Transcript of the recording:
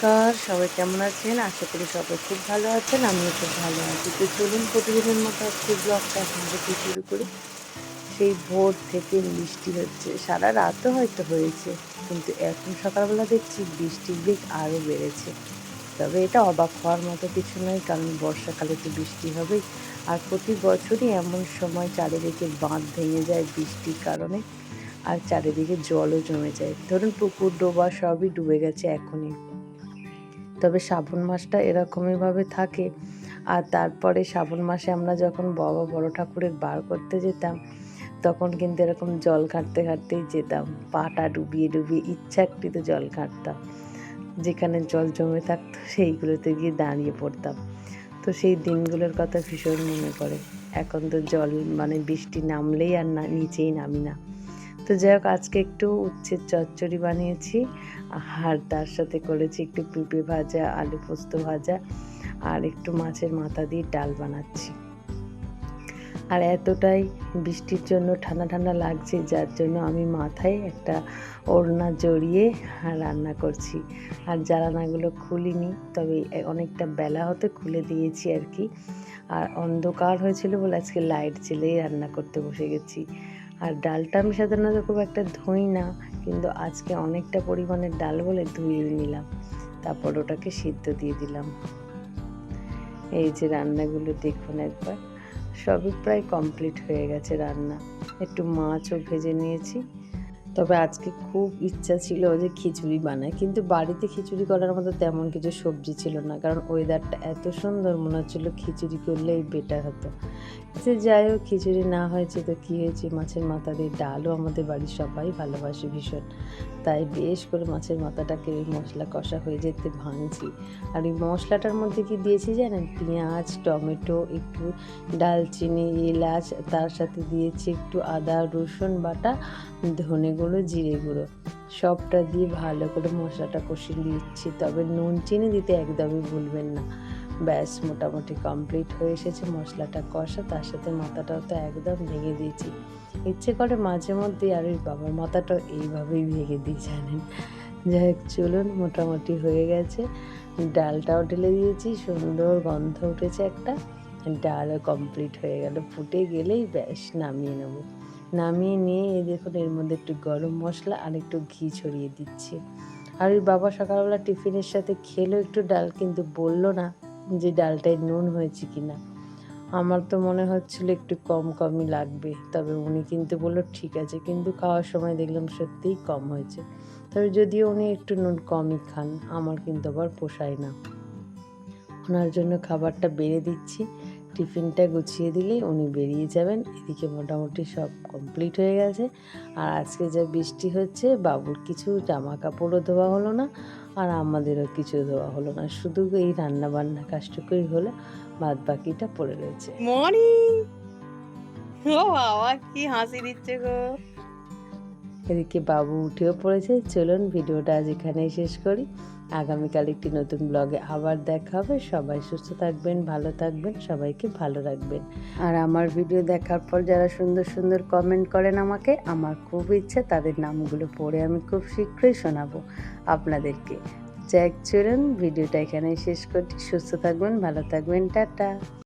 নমস্কার, সবাই কেমন আছেন? আশা করি সবাই খুব ভালো আছেন। আমিও খুব ভালো আছি। তো চলুন প্রতিদিনের মতো আজকে ব্লগটা এখন থেকে শুরু করি। সেই ভোর থেকে বৃষ্টি হচ্ছে। সারা রাতও হয়তো হয়েছে। কিন্তু এখন সকালবেলা দেখছি বৃষ্টির বেগ আরও বেড়েছে। তবে এটা অবাক হওয়ার মতো কিছু নয়, কারণ বর্ষাকালে তো বৃষ্টি হবেই। আর প্রতি বছরই এমন সময় চারিদিকে বাঁধ ভেঙে যায় বৃষ্টির কারণে। আর চারিদিকে জলও জমে যায়। ধরুন পুকুর, ডোবা সবই ডুবে গেছে এখনই। তবে শ্রাবণ মাসটা এরকমইভাবে থাকে। আর তারপরে শ্রাবণ মাসে আমরা যখন বাবা বড় ঠাকুরের বার করতে যেতাম, তখন কিন্তু এরকম জল ঘাঁটতে ঘাঁটতেই যেতাম। পাটা ডুবিয়ে ডুবিয়ে ইচ্ছাকৃত জল ঘাঁটতাম। যেখানে জল জমে থাকতো সেইগুলোতে গিয়ে দাঁড়িয়ে পড়তাম। তো সেই দিনগুলোর কথা ভীষণ মনে পড়ে। এখন তো জল মানে বৃষ্টি নামলেই আর না নিচেই নামি না। তো যাই হোক, আজকে একটু উচ্ছের চচ্চড়ি বানিয়েছি, আর তার সাথে করেছি একটু পেঁপে ভাজা, আলু পোস্ত ভাজা, আর একটু মাছের মাথা দিয়ে ডাল বানাচ্ছি। আর এতটাই বৃষ্টির জন্য ঠান্ডা ঠান্ডা লাগছে, যার জন্য আমি মাথায় একটা ওড়না জড়িয়ে রান্না করছি। আর জানালাগুলো খুলিনি, তবে অনেকটা বেলা হতে খুলে দিয়েছি আর কি। আর অন্ধকার হয়েছিল বলে আজকে লাইট জ্বেলেই রান্না করতে বসে গেছি। আর ডালটা আমি সাধারণত খুব একটা ধুই না, কিন্তু আজকে অনেকটা পরিমাণের ডাল বলে ধুয়ে নিলাম। তারপর ওটাকে সিদ্ধ দিয়ে দিলাম। এই যে রান্নাগুলো দেখুন একবার, সবই প্রায় কমপ্লিট হয়ে গেছে রান্না। একটু মাছও ভেজে নিয়েছি। তবে আজকে খুব ইচ্ছা ছিল যে খিচুড়ি বানাই, কিন্তু বাড়িতে খিচুড়ি করার মতো তেমন কিছু সবজি ছিল না, কারণ ওয়েদারটা এত সুন্দর, মনে হচ্ছিল খিচুড়ি করলেই বেটার হতো। সে যাই হোক, খিচুড়ি না হয়েছে তো কী হয়েছে, মাছের মাথা দিয়ে ডালও আমাদের বাড়ির সবাই ভালোবাসে ভীষণ। তাই বেশ করে মাছের মাথাটাকে ওই মশলা কষা হয়ে যেতে ভাঙছি। আর ওই মশলাটার মধ্যে কি দিয়েছি জানেন? পেঁয়াজ, টমেটো, একটু ডালচিনি, এলাচ, তার সাথে দিয়েছি একটু আদা রসুন বাটা, ধনে গুঁড়ো, জিরে গুঁড়ো, সবটা দিয়ে ভালো করে মশলাটা কষিয়ে দিচ্ছি। তবে নুন চিনি দিতে একদমই ভুলবেন না। ব্যাস মোটামুটি কমপ্লিট হয়ে এসেছে মশলাটা কষা, তার সাথে মাথাটাও তো একদম ভেঙে দিয়েছি। ইচ্ছে করে মাঝে মধ্যে আর ওই বাবার মাথাটাও এইভাবেই ভেঙে দিই জানেন। যাই হোক, চলুন, মোটামুটি হয়ে গেছে। ডালটাও ঢেলে দিয়েছি, সুন্দর গন্ধ উঠেছে একটা। ডালও কমপ্লিট হয়ে গেল, ফুটে গেলেই ব্যাস নামিয়ে নেব। নামিয়ে নিয়ে এই দেখুন, এর মধ্যে একটু গরম মশলা আর একটু ঘি ছড়িয়ে দিচ্ছি। আর ওই বাবা সকালবেলা টিফিনের সাথে খেলো একটু ডাল, কিন্তু বলল না যে ডালটায় নুন হয়েছে কিনা। আমার তো মনে হচ্ছিল একটু কম কমই লাগবে, তবে উনি কিন্তু বললো ঠিক আছে, কিন্তু খাওয়ার সময় দেখলাম সত্যিই কম হয়েছে। তবে যদিও উনি একটু নুন কমই খান, আমার কিন্তু আবার পোষায় না। ওনার জন্য খাবারটা বেড়ে দিচ্ছি। টিফিনটা গুছিয়ে দিলেই উনি বেরিয়ে যাবেন। এদিকে মোটামুটি সব কমপ্লিট হয়ে গেছে। আর আজকে যা বৃষ্টি হচ্ছে, বাবুর কিছু জামা কাপড়ও ধোয়া হলো না, আর আমাদেরও কিছু ধোয়া হলো না। শুধু এই রান্নাবান্না কাজটুকুই হলো, বাদ বাকিটা পড়ে রয়েছে। মর্নিং। ও বাবা, কি হাসি দিচ্ছে গো। এদিকে বাবু উঠেও পড়েছে। চলুন ভিডিওটা আজ এখানেই শেষ করি। আগামীকাল একটি নতুন ব্লগে আবার দেখা হবে। সবাই সুস্থ থাকবেন, ভালো থাকবেন, সবাইকে ভালো রাখবেন। আর আমার ভিডিও দেখার পর যারা সুন্দর সুন্দর কমেন্ট করেন আমাকে, আমার খুব ইচ্ছে তাদের নামগুলো পড়ে আমি খুব শীঘ্রই শোনাবো আপনাদেরকে। চলুন ভিডিওটা এখানেই শেষ করছি। সুস্থ থাকবেন, ভালো থাকবেন, টাটা।